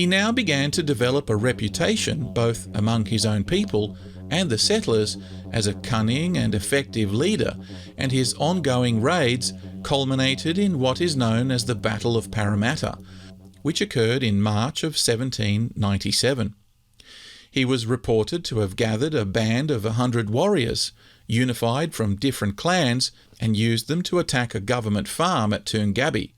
He now began to develop a reputation both among his own people and the settlers as a cunning and effective leader, and his ongoing raids culminated in what is known as the Battle of Parramatta, which occurred in March of 1797. He was reported to have gathered a band of 100 warriors, unified from different clans, and used them to attack a government farm at Toongabbie.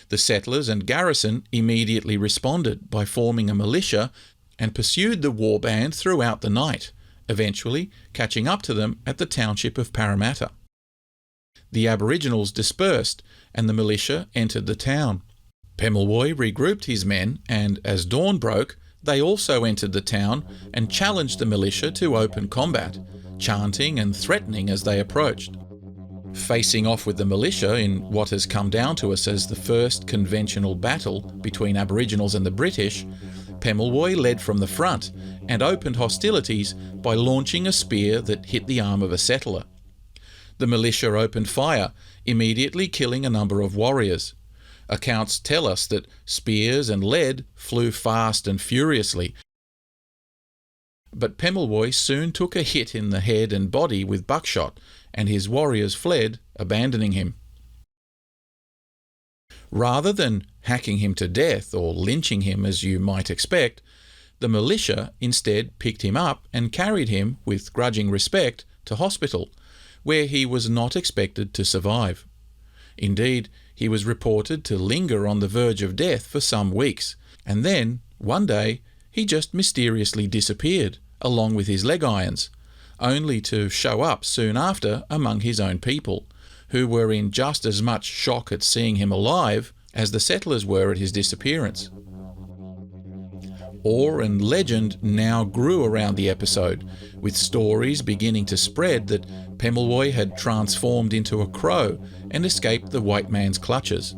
The settlers and garrison immediately responded by forming a militia and pursued the war band throughout the night, eventually catching up to them at the township of Parramatta. The Aboriginals dispersed and the militia entered the town. Pemulwuy regrouped his men and, as dawn broke, they also entered the town and challenged the militia to open combat, chanting and threatening as they approached. Facing off with the militia in what has come down to us as the first conventional battle between Aboriginals and the British, Pemulwuy led from the front and opened hostilities by launching a spear that hit the arm of a settler. The militia opened fire, immediately killing a number of warriors. Accounts tell us that spears and lead flew fast and furiously, but Pemulwuy soon took a hit in the head and body with buckshot, and his warriors fled, abandoning him. Rather than hacking him to death or lynching him as you might expect, the militia instead picked him up and carried him, with grudging respect, to hospital, where he was not expected to survive. Indeed, he was reported to linger on the verge of death for some weeks, and then, one day, he just mysteriously disappeared, along with his leg irons, only to show up soon after among his own people, who were in just as much shock at seeing him alive as the settlers were at his disappearance. Awe and legend now grew around the episode, with stories beginning to spread that Pemulwuy had transformed into a crow and escaped the white man's clutches.